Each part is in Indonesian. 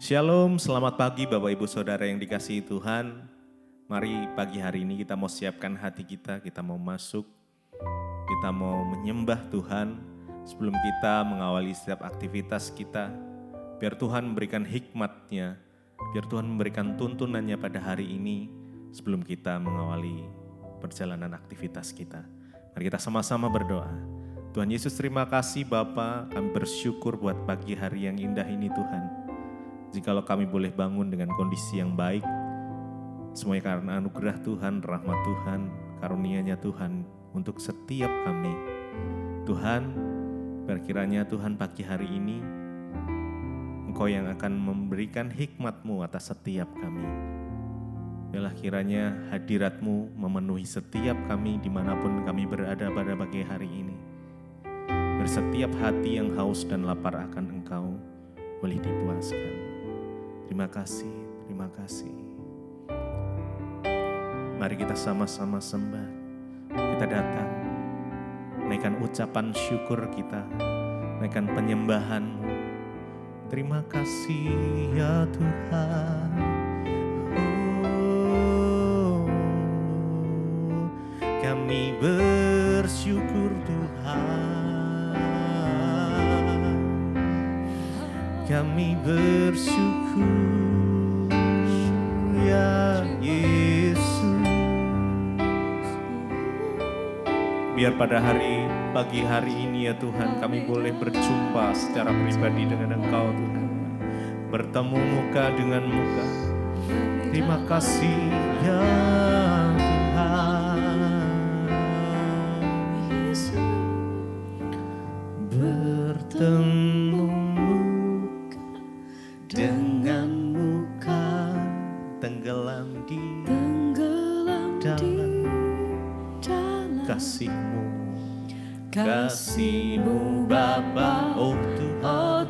Shalom, selamat pagi Bapak Ibu Saudara yang dikasihi Tuhan. Mari pagi hari ini kita mau siapkan hati kita mau masuk, kita mau menyembah Tuhan sebelum kita mengawali setiap aktivitas kita. Biar Tuhan memberikan hikmat-Nya, biar Tuhan memberikan tuntunannya pada hari ini sebelum kita mengawali perjalanan aktivitas kita. Mari kita sama-sama berdoa. Tuhan Yesus, terima kasih Bapa, kami bersyukur buat pagi hari yang indah ini Tuhan. Jikalau kami boleh bangun dengan kondisi yang baik, semuanya karena anugerah Tuhan, rahmat Tuhan, karunia-Nya Tuhan untuk setiap kami. Tuhan, berkiranya Tuhan pagi hari ini, Engkau yang akan memberikan hikmat-Mu atas setiap kami. Biarlah kiranya hadirat-Mu memenuhi setiap kami dimanapun kami berada pada pagi hari ini. Bersetiap hati yang haus dan lapar akan Engkau boleh dipuaskan. Terima kasih, terima kasih. Mari kita sama-sama sembah. Kita datang, naikkan ucapan syukur kita, naikkan penyembahan-Mu. Terima kasih ya Tuhan. Oh, kami bersyukur Tuhan. Kami bersyukur ya Yesus. Biar pada pagi hari ini ya Tuhan, kami boleh berjumpa secara pribadi dengan Engkau Tuhan. Bertemu muka dengan muka. Terima kasih ya Tuhan. Bertemu dengan muka, tenggelam di dalam kasih-Mu, kasih-Mu Bapa, oh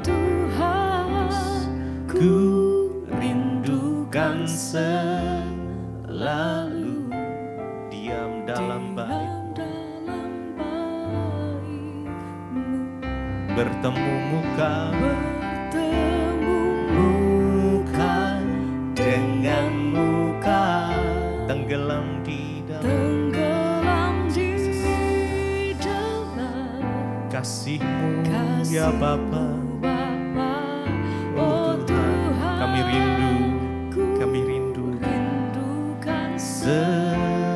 Tuhan, ku rindukan selalu diam dalam bait-Mu, bertemu muka dengan muka, tenggelam di dalam kasih-Mu ya Bapa. Oh Tuhan, kami rindu selalu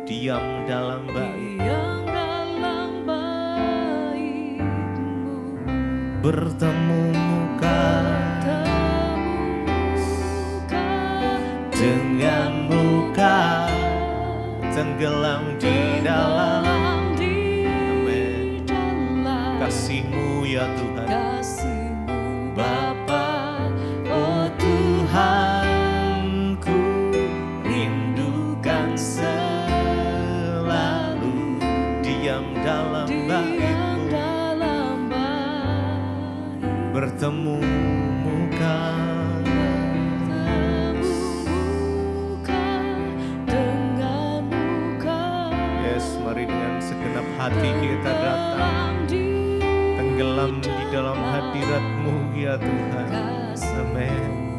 diam dalam bait-Mu, bertemu muka dengan muka, tenggelam di dalam kasih-Mu ya Tuhan. Bapa, oh Tuhan, ku rindukan selalu diam dalam bait-Mu, bertemu muka dengan muka. Yes, mari dengan segenap hati kita datang, tenggelam di dalam hadirat-Mu ya Tuhan. Amin.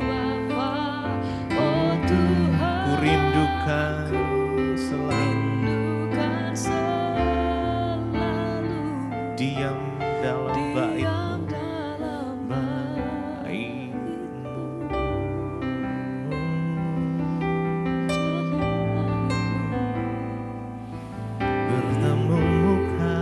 Oh Tuhan, ku rindukan selalu diam dalam bait-Mu, bertemu muka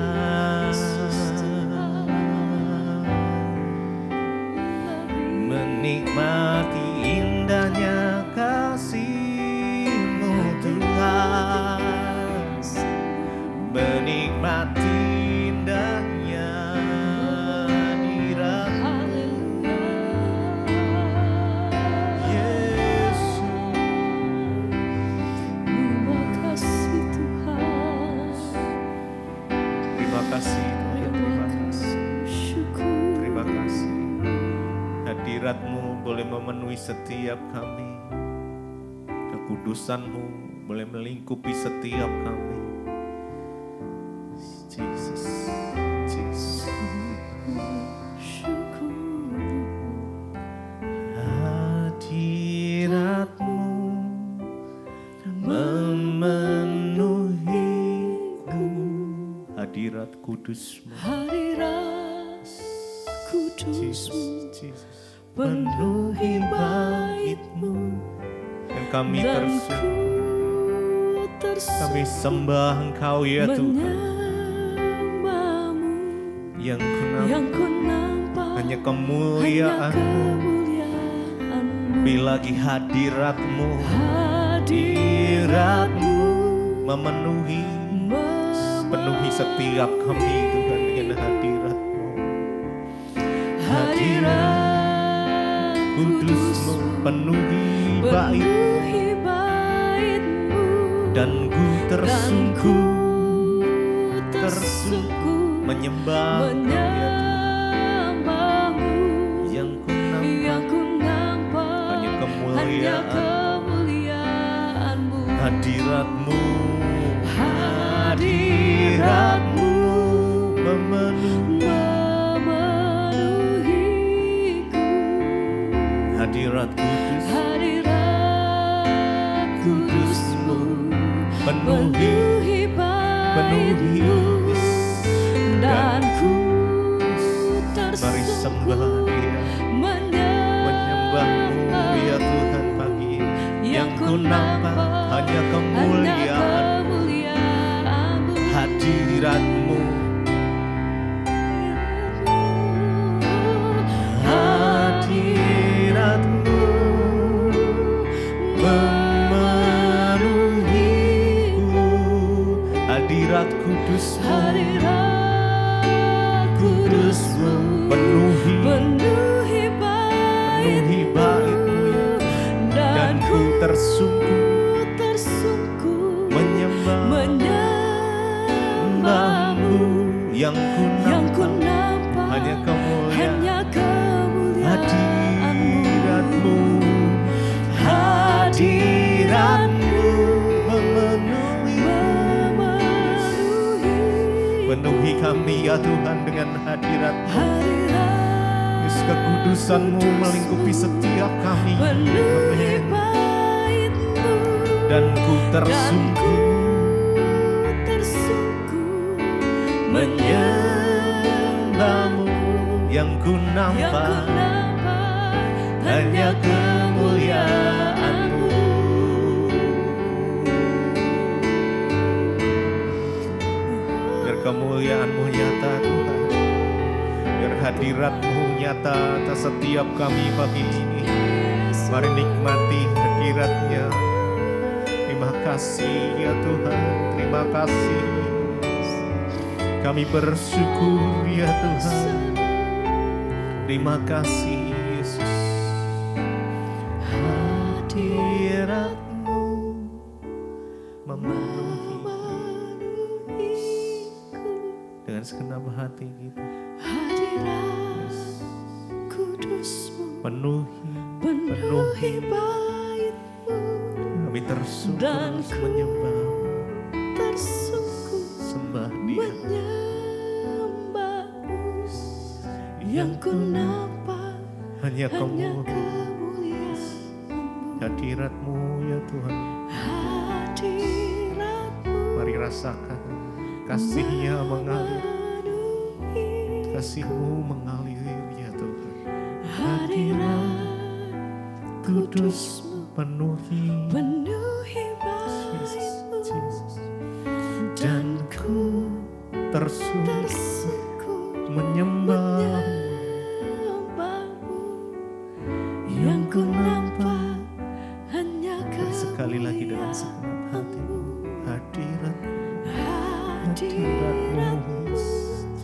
menikmati indahnya kasih-Mu Tuhan, menikmati indahnya hadirat-Mu Yesus. Terima kasih Tuhan, terima kasih. Terima kasih. Hadirat-Mu boleh memenuhi setiap kami. Kekudusan-Mu boleh melingkupi setiap kami. Jesus, Jesus. memenuhiku. Hadirat kudus-Mu, Hadirat kudus-Mu Jesus. penuhi bait-Mu, Dan kami dan tersungguh, ku kami sembah Engkau ya Tuhan. menyembah-Mu, Yang yang ku nampak hanya hanya kemuliaan-Mu. kemuliaan-Mu. Bila lagi hadirat-Mu, Hadirat-Mu memenuhi setiap kami Tuhan dengan hadirat-Mu. Hadirat Kudus-Mu penuhi bait-Mu, penuhi bait-Mu, dan ku tersungguh tersungguh menyembah Engkau ya Tuhan. menyembah-Mu, Yang ku nampak hanya hanya kemuliaan-Mu. hadirat-Mu, Hadirat-Mu memenuhiku. hadirat kudus, Hadirat kudus-Mu penuhi bait-Mu, dan ku mari sembah tersungguh Dia, menyembah-Mu ya Tuhan pagi ini. Yang ku nampak hanya kemuliaan-Mu. Hadirat-Mu, hadirat-Mu memenuhiku. Hadirat kudus-Mu, Hadirat kudus-Mu penuhi bait-Mu ya, dan ku tersungguh menyembah-Mu. Yang ku nampak hanya kemuliaan. Hadirat-Mu, hadirat-Mu penuhi kami ya Tuhan dengan hadirat-Mu. Yesus, kekudusan-Mu melingkupi setiap kami. Amin. Dan ku tersungguh menyembah-Mu. Yang ku nampak hanya kemuliaan-Mu. Biar kemuliaan-Mu nyata Tuhan, biar hadirat-Mu nyata atas setiap kami pagi ini. Mari nikmati hadirat-Nya. Terima kasih ya Tuhan, terima kasih. Kami bersyukur ya Tuhan. Terima kasih Yesus. Hadirat-Mu memenuhi dengan segenap hati kita. Hadirat kudus-Mu Penuhi bait-Mu, kami tersungguh dan menyembah, tersungguh sembah Dia. menyembah-Mu, yang ku nampak Hanya hanya kemuliaan. kemuliaan-Mu. Hadirat-Mu ya Tuhan. Hadirat-Mu Mari rasakan kasih-Nya mengalir, memenuhi. kasih-Mu mengalir ya Tuhan. Hadirat kudus-Mu Penuhi penuhi Jesus, bait-Mu, Jesus. Dan ku tersungguh tersungguh menyembah, menyembah-Mu, yang ku nampak hanya Mari sekali lagi dengan segenap hati. Hadirat-Mu, Hadirat-Mu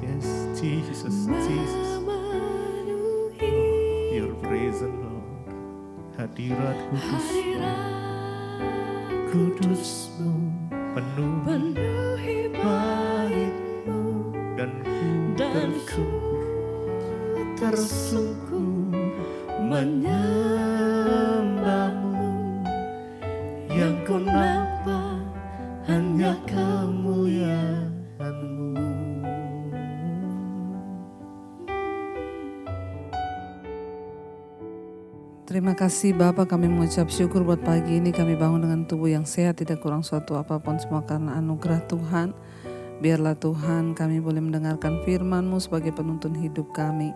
yes, Jesus, Jesus. memenuhi. Your presence, Lord. Hadirat kudus, Hadirat kudus-Mu penuhi penuhi bait-Mu, dan ku dan ku tersungguh menyembah-Mu. Yang ku nampak hanya kemuliaan-Mu. Terima kasih Bapa, kami mengucap syukur buat pagi ini kami bangun dengan tubuh yang sehat, tidak kurang suatu apapun, semua karena anugerah Tuhan. Biarlah Tuhan kami boleh mendengarkan firman-Mu sebagai penuntun hidup kami.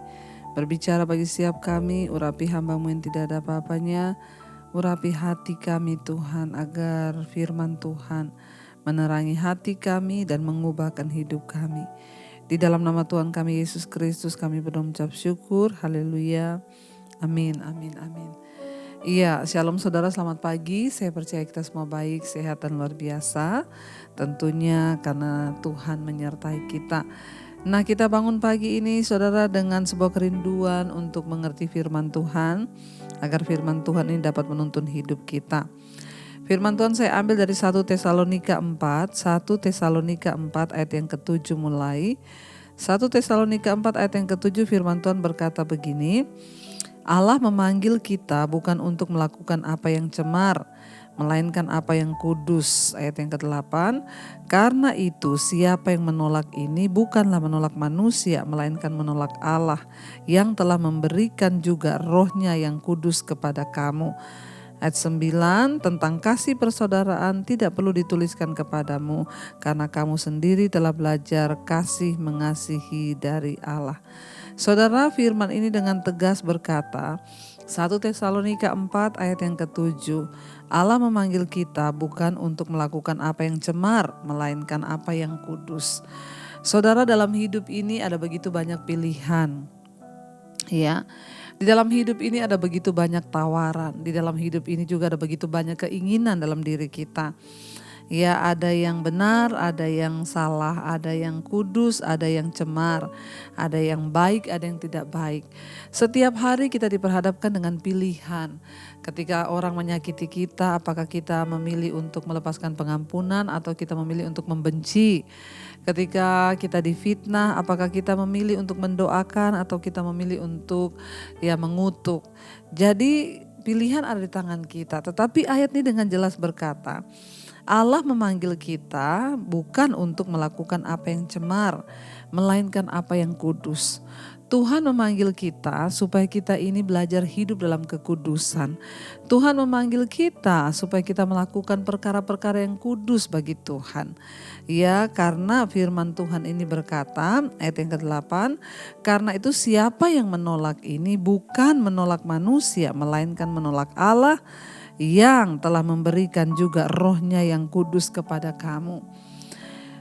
Berbicara bagi setiap kami, urapi hamba-Mu yang tidak ada apa-apanya, urapi hati kami Tuhan, agar firman Tuhan menerangi hati kami dan mengubahkan hidup kami. Di dalam nama Tuhan kami Yesus Kristus kami berdoa mengucap syukur, haleluya. Amin, amin, amin. Iya, shalom saudara, selamat pagi. Saya percaya kita semua baik, sehat dan luar biasa. Tentunya karena Tuhan menyertai kita. Nah, kita bangun pagi ini saudara dengan sebuah kerinduan untuk mengerti firman Tuhan, agar firman Tuhan ini dapat menuntun hidup kita. Firman Tuhan saya ambil dari 1 Tesalonika 4, 1 Tesalonika 4 ayat yang ke-7 mulai. 1 Tesalonika 4 ayat yang ke-7 firman Tuhan berkata begini, Allah memanggil kita bukan untuk melakukan apa yang cemar, melainkan apa yang kudus. Ayat yang ke-8, karena itu siapa yang menolak ini bukanlah menolak manusia, melainkan menolak Allah yang telah memberikan juga rohnya yang kudus kepada kamu. Ayat 9, tentang kasih persaudaraan tidak perlu dituliskan kepadamu, karena kamu sendiri telah belajar kasih mengasihi dari Allah. Saudara, firman ini dengan tegas berkata, 1 Tesalonika 4 ayat yang ke-7, Allah memanggil kita bukan untuk melakukan apa yang cemar, melainkan apa yang kudus. Saudara, dalam hidup ini ada begitu banyak pilihan. Ya, di dalam hidup ini ada begitu banyak tawaran. Di dalam hidup ini juga ada begitu banyak keinginan dalam diri kita. Ya, ada yang benar, ada yang salah, ada yang kudus, ada yang cemar, ada yang baik, ada yang tidak baik. Setiap hari kita diperhadapkan dengan pilihan. Ketika orang menyakiti kita, apakah kita memilih untuk melepaskan pengampunan atau kita memilih untuk membenci? Ketika kita difitnah, apakah kita memilih untuk mendoakan atau kita memilih untuk mengutuk? Jadi pilihan ada di tangan kita. Tetapi ayat ini dengan jelas berkata, Allah memanggil kita bukan untuk melakukan apa yang cemar, melainkan apa yang kudus. Tuhan memanggil kita supaya kita ini belajar hidup dalam kekudusan. Tuhan memanggil kita supaya kita melakukan perkara-perkara yang kudus bagi Tuhan. Ya, karena firman Tuhan ini berkata, ayat yang ke-8, karena itu siapa yang menolak ini bukan menolak manusia, melainkan menolak Allah yang telah memberikan juga rohnya yang kudus kepada kamu.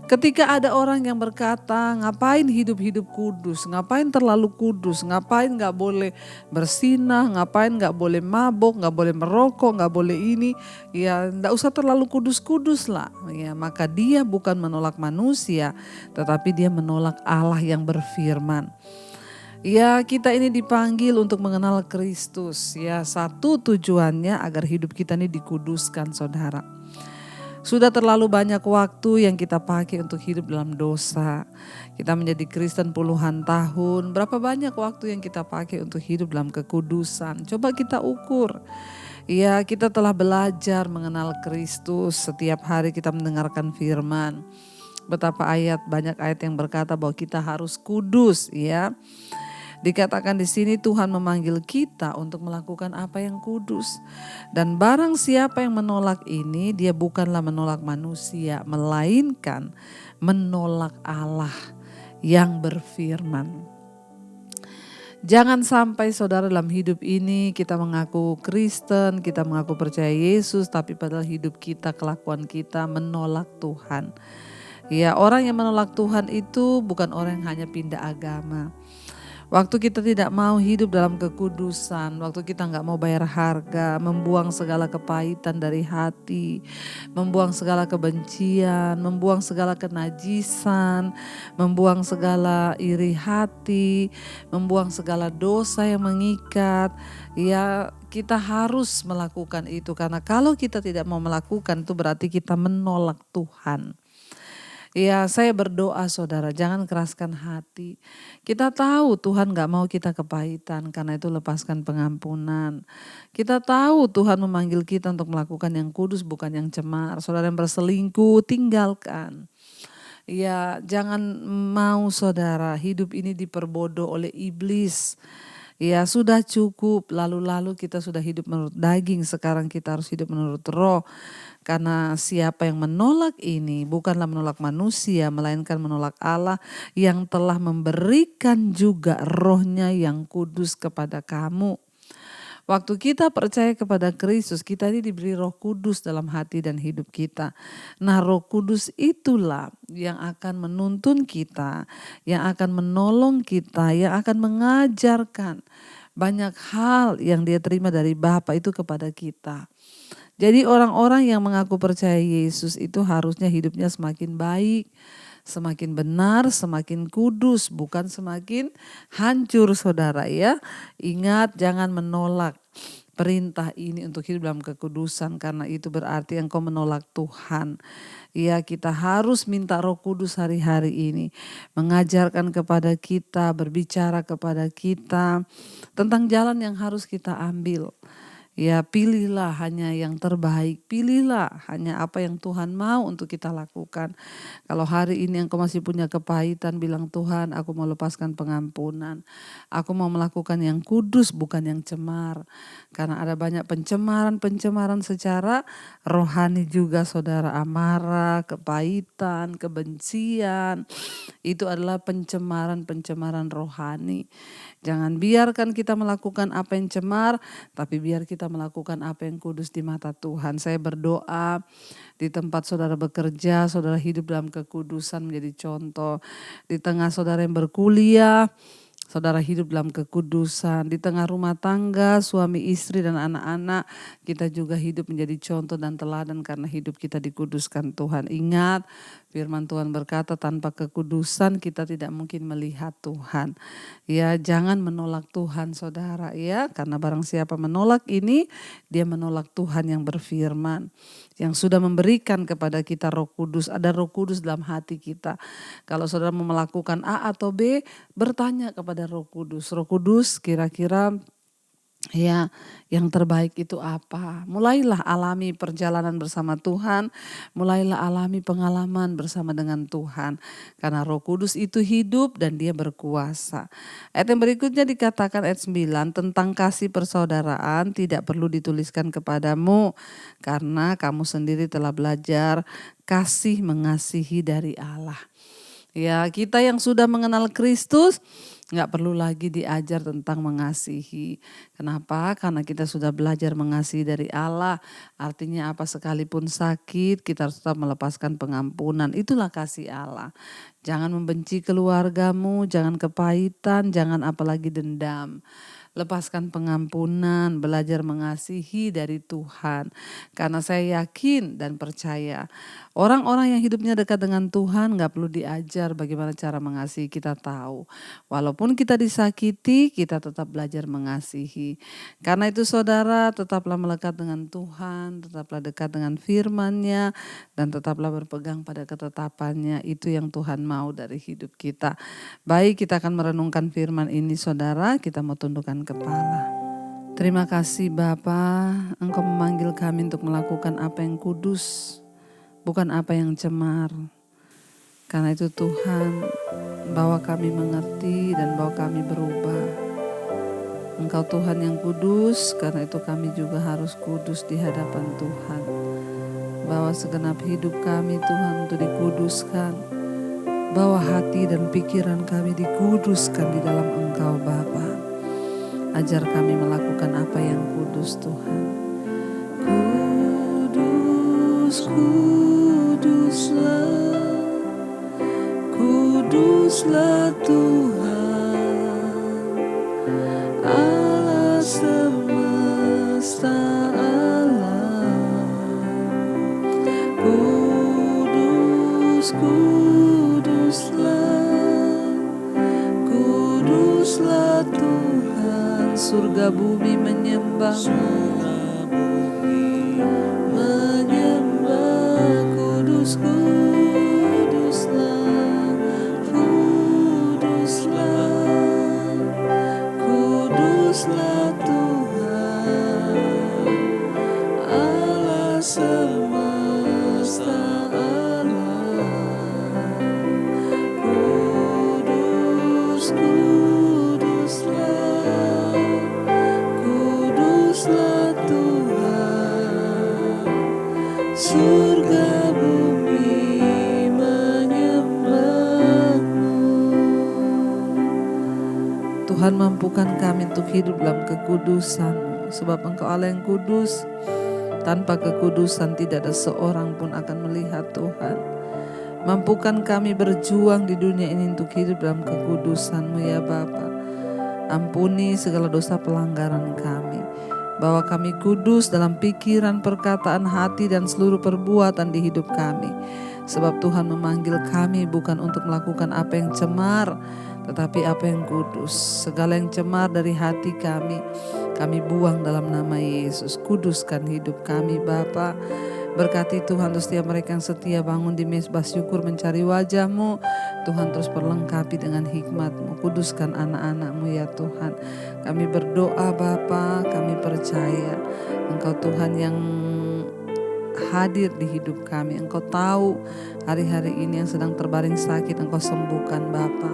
Ketika ada orang yang berkata, ngapain hidup-hidup kudus, ngapain terlalu kudus, ngapain gak boleh bersinah, ngapain gak boleh mabok, gak boleh merokok, gak boleh ini, ya gak usah terlalu kudus-kudus lah. Ya, maka dia bukan menolak manusia, tetapi dia menolak Allah yang berfirman. Ya, kita ini dipanggil untuk mengenal Kristus. Ya, satu tujuannya agar hidup kita ini dikuduskan, saudara. Sudah terlalu banyak waktu yang kita pakai untuk hidup dalam dosa. Kita menjadi Kristen puluhan tahun. Berapa banyak waktu yang kita pakai untuk hidup dalam kekudusan? Coba kita ukur. Ya, kita telah belajar mengenal Kristus. Setiap hari kita mendengarkan firman. Betapa banyak ayat yang berkata bahwa kita harus kudus, ya. Dikatakan di sini Tuhan memanggil kita untuk melakukan apa yang kudus. Dan barang siapa yang menolak ini, dia bukanlah menolak manusia, melainkan menolak Allah yang berfirman. Jangan sampai saudara dalam hidup ini kita mengaku Kristen, kita mengaku percaya Yesus, tapi padahal hidup kita, kelakuan kita menolak Tuhan. Ya, orang yang menolak Tuhan itu bukan orang yang hanya pindah agama. Waktu kita tidak mau hidup dalam kekudusan, waktu kita gak mau bayar harga, membuang segala kepahitan dari hati, membuang segala kebencian, membuang segala kenajisan, membuang segala iri hati, membuang segala dosa yang mengikat, ya kita harus melakukan itu. Karena kalau kita tidak mau melakukan itu berarti kita menolak Tuhan. Ya, saya berdoa saudara, jangan keraskan hati. Kita tahu Tuhan gak mau kita kepahitan, karena itu lepaskan pengampunan. Kita tahu Tuhan memanggil kita untuk melakukan yang kudus, bukan yang cemar. Saudara yang berselingkuh, tinggalkan. Ya, jangan mau saudara hidup ini diperbodoh oleh iblis. Ya sudah cukup, lalu-lalu kita sudah hidup menurut daging, sekarang kita harus hidup menurut roh. Karena siapa yang menolak ini bukanlah menolak manusia, melainkan menolak Allah yang telah memberikan juga rohnya yang kudus kepada kamu. Waktu kita percaya kepada Kristus, kita ini diberi Roh Kudus dalam hati dan hidup kita. Nah, Roh Kudus itulah yang akan menuntun kita, yang akan menolong kita, yang akan mengajarkan banyak hal yang Dia terima dari Bapa itu kepada kita. Jadi orang-orang yang mengaku percaya Yesus itu harusnya hidupnya semakin baik, semakin benar, semakin kudus, bukan semakin hancur, saudara ya. Ingat, jangan menolak perintah ini untuk hidup dalam kekudusan, karena itu berarti engkau menolak Tuhan. Ya, kita harus minta Roh Kudus hari-hari ini mengajarkan kepada kita, berbicara kepada kita tentang jalan yang harus kita ambil. Ya, pilihlah hanya yang terbaik, pilihlah hanya apa yang Tuhan mau untuk kita lakukan. Kalau hari ini engkau masih punya kepahitan, bilang Tuhan, aku mau lepaskan pengampunan. Aku mau melakukan yang kudus, bukan yang cemar. Karena ada banyak pencemaran secara rohani juga, saudara. Amarah, kepahitan, kebencian, itu adalah pencemaran rohani. Jangan biarkan kita melakukan apa yang cemar, tapi biar kita melakukan apa yang kudus di mata Tuhan. Saya berdoa di tempat saudara bekerja, saudara hidup dalam kekudusan menjadi contoh. Di tengah saudara yang berkuliah, saudara hidup dalam kekudusan. Di tengah rumah tangga, suami, istri, dan anak-anak, kita juga hidup menjadi contoh dan teladan karena hidup kita dikuduskan Tuhan. Ingat, firman Tuhan berkata tanpa kekudusan kita tidak mungkin melihat Tuhan. Ya, jangan menolak Tuhan, saudara ya, karena barang siapa menolak ini, dia menolak Tuhan yang berfirman, yang sudah memberikan kepada kita Roh Kudus. Ada Roh Kudus dalam hati kita. Kalau saudara mau melakukan A atau B, bertanya kepada Roh Kudus. Roh Kudus, kira-kira ya yang terbaik itu apa? Mulailah alami perjalanan bersama Tuhan, mulailah alami pengalaman bersama dengan Tuhan. Karena Roh Kudus itu hidup dan Dia berkuasa. Ayat yang berikutnya dikatakan ayat 9, tentang kasih persaudaraan tidak perlu dituliskan kepadamu, karena kamu sendiri telah belajar kasih mengasihi dari Allah. Ya, kita yang sudah mengenal Kristus nggak perlu lagi diajar tentang mengasihi. Kenapa? Karena kita sudah belajar mengasihi dari Allah. Artinya apa, sekalipun sakit kita harus tetap melepaskan pengampunan. Itulah kasih Allah. Jangan membenci keluargamu, jangan kepahitan, jangan apalagi dendam. Lepaskan pengampunan, belajar mengasihi dari Tuhan. Karena saya yakin dan percaya orang-orang yang hidupnya dekat dengan Tuhan gak perlu diajar bagaimana cara mengasihi. Kita tahu, walaupun kita disakiti, kita tetap belajar mengasihi. Karena itu saudara, tetaplah melekat dengan Tuhan, tetaplah dekat dengan firman-Nya, dan tetaplah berpegang pada ketetapan-Nya. Itu yang Tuhan mau dari hidup kita. Baik, kita akan merenungkan firman ini, saudara. Kita mau tundukkan kepala. Terima kasih Bapa, Engkau memanggil kami untuk melakukan apa yang kudus, bukan apa yang cemar. Karena itu Tuhan, bawa kami mengerti dan bawa kami berubah. Engkau Tuhan yang kudus, karena itu kami juga harus kudus di hadapan Tuhan. Bawa segenap hidup kami Tuhan untuk dikuduskan. Bawa hati dan pikiran kami dikuduskan di dalam Engkau Bapa. Ajar kami melakukan apa yang kudus Tuhan. Kudus, kuduslah, kuduslah Tuhan, Allah semesta alam. Kudus, kuduslah, kuduslah Tuhan. Surga bumi menyembah-Mu, menyembah. Kudus, kuduslah, kuduslah, kuduslah Tuhan, Allah semesta alam. Kudus, kuduslah, Tuhan, mampukan kami untuk hidup dalam kekudusan-Mu, sebab Engkau Allah yang kudus. Tanpa kekudusan tidak ada seorang pun akan melihat Tuhan. Mampukan kami berjuang di dunia ini untuk hidup dalam kekudusan-Mu ya Bapa. Ampuni segala dosa pelanggaran kami. Bawa kami kudus dalam pikiran, perkataan, hati, dan seluruh perbuatan di hidup kami. Sebab Tuhan memanggil kami bukan untuk melakukan apa yang cemar, tetapi apa yang kudus. Segala yang cemar dari hati kami buang dalam nama Yesus. Kuduskan hidup kami Bapa. Berkati Tuhan untuk setiap mereka yang setia bangun di mezbah syukur mencari wajah-Mu. Tuhan terus perlengkapi dengan hikmat-Mu. Kuduskan anak-anak-Mu ya Tuhan. Kami berdoa Bapa, kami percaya Engkau Tuhan yang hadir di hidup kami. Engkau tahu hari-hari ini yang sedang terbaring sakit, Engkau sembuhkan Bapa.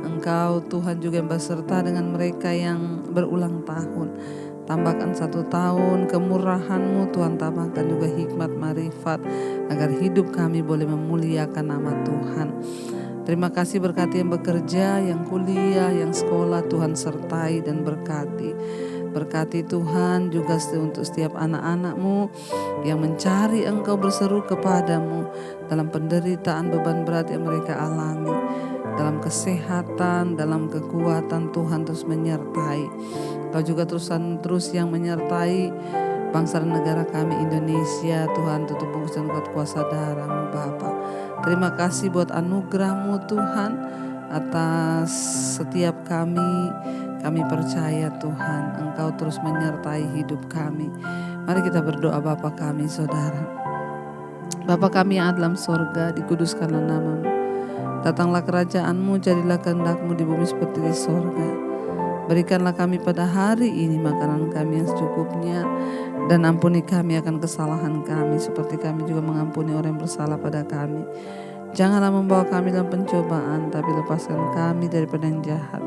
Engkau Tuhan juga yang berserta dengan mereka yang berulang tahun. Tambahkan 1 tahun kemurahan-Mu Tuhan, tambahkan juga hikmat marifat agar hidup kami boleh memuliakan nama Tuhan. Terima kasih berkati yang bekerja, yang kuliah, yang sekolah, Tuhan sertai dan berkati. Berkati Tuhan juga untuk setiap anak-anak-Mu yang mencari Engkau, berseru kepadamu dalam penderitaan beban berat yang mereka alami. Dalam kesehatan, dalam kekuatan, Tuhan terus menyertai. Kau juga terus yang menyertai bangsa dan negara kami Indonesia. Tuhan, tutup bungkus dan kuasa darah-Mu Bapa. Terima kasih buat anugerah-Mu Tuhan atas setiap kami. Kami percaya Tuhan Engkau terus menyertai hidup kami. Mari kita berdoa. Bapa kami saudara, Bapa kami yang ada dalam sorga, dikuduskanlah nama-Mu. Datanglah kerajaan-Mu, jadilah kehendak-Mu di bumi seperti di sorga. Berikanlah kami pada hari ini makanan kami yang secukupnya, dan ampuni kami akan kesalahan kami seperti kami juga mengampuni orang yang bersalah pada kami. Janganlah membawa kami dalam pencobaan, tapi lepaskan kami daripada yang jahat.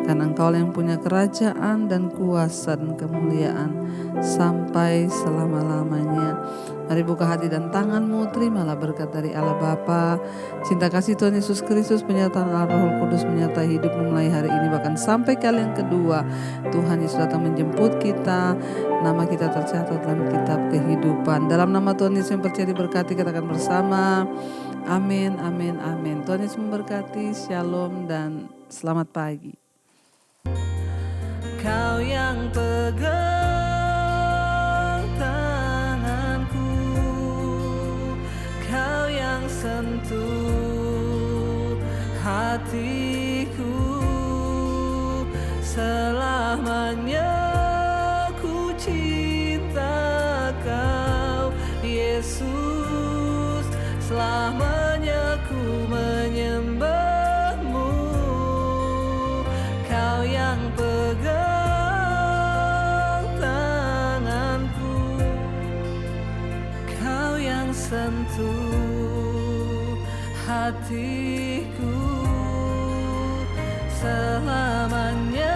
Karena Engkau yang punya kerajaan dan kuasa dan kemuliaan sampai selama-lamanya. Mari buka hati dan tangan-Mu, terimalah berkat dari Allah Bapa, cinta kasih Tuhan Yesus Kristus, penyertaan Allah Roh Kudus menyertai hidupmu mulai hari ini bahkan sampai kali yang kedua. Tuhan Yesus datang menjemput kita, nama kita tercatat dalam kitab kehidupan. Dalam nama Tuhan Yesus yang percaya diberkati, katakan bersama, amin, amin, amin. Tuhan Yesus memberkati, shalom dan selamat pagi. Kau yang pegang tanganku, Kau yang sentuh hatiku, selamanya ku cinta Kau Yesus, selamanya ku menyembah-Mu. Kau yang pegang sentuh hatiku, selamanya